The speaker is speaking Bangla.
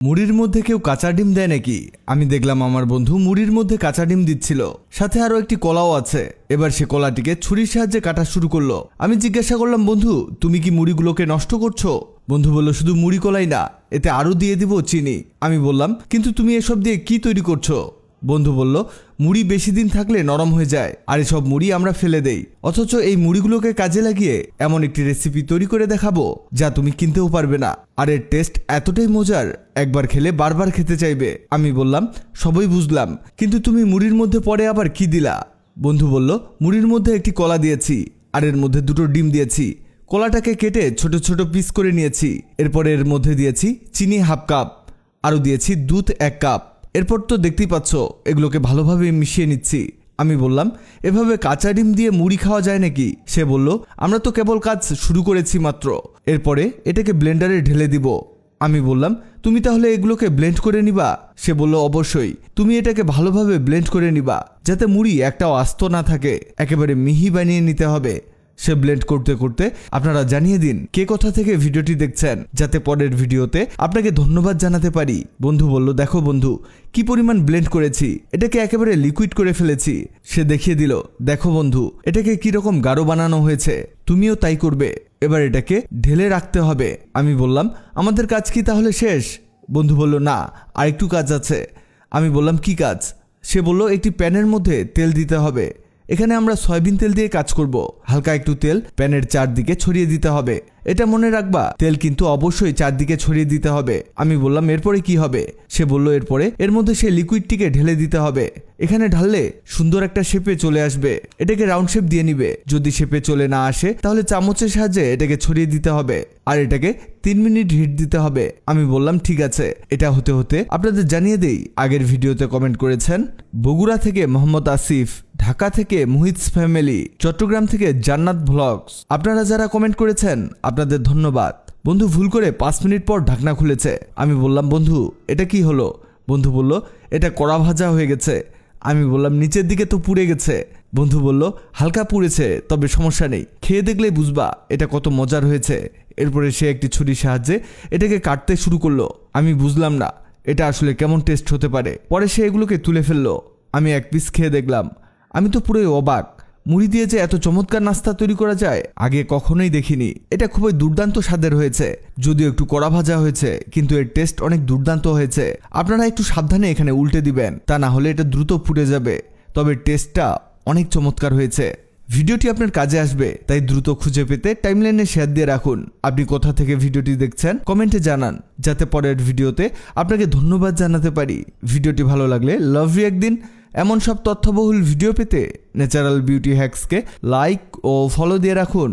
মুড়ির মধ্যে কেউ কাঁচা ডিম দেয় নাকি? আমি দেখলাম আমার বন্ধু মুড়ির মধ্যে কাঁচা ডিম দিচ্ছিল, সাথে আরো একটি কলাও আছে। এবার সে কলাটিকে ছুরির সাহায্যে কাটা শুরু করলো। আমি জিজ্ঞাসা করলাম, বন্ধু তুমি কি মুড়িগুলোকে নষ্ট করছো? বন্ধু বলল, শুধু মুড়ি কলাই না, এতে আরো দিয়ে দিব চিনি। আমি বললাম, কিন্তু তুমি এসব দিয়ে কি তৈরি করছো? বন্ধু বলল, মুড়ি বেশি দিন থাকলে নরম হয়ে যায়, আর এসব মুড়ি আমরা ফেলে দেই। অথচ এই মুড়িগুলোকে কাজে লাগিয়ে এমন একটি রেসিপি তৈরি করে দেখাবো যা তুমি কিনতেও পারবে না, আর এর টেস্ট এতটাই মজার, একবার খেলে বারবার খেতে চাইবে। আমি বললাম, সবই বুঝলাম, কিন্তু তুমি মুড়ির মধ্যে পরে আবার কি দিলা? বন্ধু বলল, মুড়ির মধ্যে একটি কলা দিয়েছি, আর এর মধ্যে দুটো ডিম দিয়েছি। কলাটাকে কেটে ছোট ছোট পিস করে নিয়েছি। এরপরে এর মধ্যে দিয়েছি চিনি হাফ কাপ, আরও দিয়েছি দুধ 1 কাপ। এরপর তো দেখতেই পাচ্ছ এগুলোকে ভালোভাবে মিশিয়ে নিচ্ছি। আমি বললাম, এভাবে কাঁচা ডিম দিয়ে মুড়ি খাওয়া যায় নাকি? সে বলল, আমরা তো কেবল কাজ শুরু করেছি মাত্র, এরপরে এটাকে ব্লেন্ডারে ঢেলে দিব। আমি বললাম, তুমি তাহলে এগুলোকে ব্লেন্ড করে নিবা? সে বলল, অবশ্যই, তুমি এটাকে ভালোভাবে ব্লেন্ড করে নিবা, যাতে মুড়ি একটাও আস্ত না থাকে, একেবারে মিহি বানিয়ে নিতে হবে। সে ব্লেন্ড করতে করতে আপনারা জানিয়ে দিন কে কোথা থেকে ভিডিওটি দেখছেন, যাতে পরের ভিডিওতে আপনাকে ধন্যবাদ জানাতে পারি। বন্ধু বলল, দেখো বন্ধু, কি পরিমাণ ব্লেন্ড করেছি, এটাকে একেবারে লিকুইড করে ফেলেছি। সে দেখিয়ে দিল, দেখো বন্ধু, এটাকে কিরকম গাঢ় বানানো হয়েছে, তুমিও তাই করবে। এবার এটাকে ঢেলে রাখতে হবে। আমি বললাম, আমাদের কাজ কি তাহলে শেষ? বন্ধু বলল, না, আরেকটু কাজ আছে। আমি বললাম, কি কাজ? সে বলল, একটি প্যানের মধ্যে তেল দিতে হবে। এখানে আমরা সয়াবিন তেল দিয়ে কাজ করব। হালকা একটু তেল প্যানের চারদিকে ছড়িয়ে দিতে হবে। এটা মনে রাখবা, তেল কিন্তু অবশ্যই চারদিকে ছড়িয়ে দিতে হবে। আমি বললাম, এরপরে কি হবে? সে বলল, এরপরে এর মধ্যে সেই লিকুইডটিকে ঢেলে দিতে হবে। এখানে ঢাললে সুন্দর একটা শেপে চলে আসবে। এটাকে রাউন্ড শেপ দিয়ে নিবে। যদি শেপে চলে না আসে তাহলে চামচের সাহায্যে এটাকে ছড়িয়ে দিতে হবে, আর এটাকে 3 মিনিট হিট দিতে হবে। আমি বললাম, ঠিক আছে। এটা হতে হতে আপনাদের জানিয়ে দেই, আগের ভিডিওতে কমেন্ট করেছেন বগুড়া থেকে মোহাম্মদ আসিফ, ঢাকা থেকে মুহিতস ফ্যামিলি, চট্টগ্রাম থেকে জান্নাত ভ্লগস। আপনারা যারা কমেন্ট করেছেন আপনাদের ধন্যবাদ। বন্ধু ভুল করে 5 মিনিট পর ঢাকনা খুলেছে। আমি বললাম, বন্ধু এটা কি হলো? বন্ধু বলল, এটা কড়া ভাজা হয়ে গেছে। আমি বললাম, নিচের দিকে তো পুড়ে গেছে। বন্ধু বলল, হালকা পুড়েছে, তবে সমস্যা নেই, খেয়ে দেখলেই বুঝবা এটা কত মজার হয়েছে। এরপরে সে একটি ছুরির সাহায্যে এটাকে কাটতে শুরু করলো। আমি বুঝলাম না এটা আসলে কেমন টেস্ট হতে পারে। পরে সে এগুলোকে তুলে ফেললো। আমি এক পিস খেয়ে দেখলাম। আমি তো পুরোই অবাক, মুড়ি দিয়ে যে এত চমৎকার নাস্তা তৈরি করা যায় আগে কখনোই দেখিনি। এটা খুবই দুর্দান্ত স্বাদের হয়েছে, যদিও একটু কড়া ভাজা হয়েছে, কিন্তু এর টেস্ট অনেক দুর্দান্ত হয়েছে। আপনারা একটু সাবধানে এখানে উল্টে দিবেন, তা না হলে এটা দ্রুত পুড়ে যাবে। তবে টেস্টটা অনেক চমৎকার হয়েছে। ভিডিওটি আপনার কাজে আসবে, তাই দ্রুত খুঁজে পেতে টাইমলাইনে শেয়ার দিয়ে রাখুন। আপনি কোথা থেকে ভিডিওটি দেখছেন কমেন্টে জানান, যাতে পরের ভিডিওতে আপনাকে ধন্যবাদ জানাতে পারি। ভিডিওটি ভালো লাগলে লাভ রিঅ্যাক্ট দিন। এমন সব তথ্যবহুল ভিডিও পেতে ন্যাচারাল বিউটি হ্যাক্সকে লাইক ও ফলো দিয়ে রাখুন।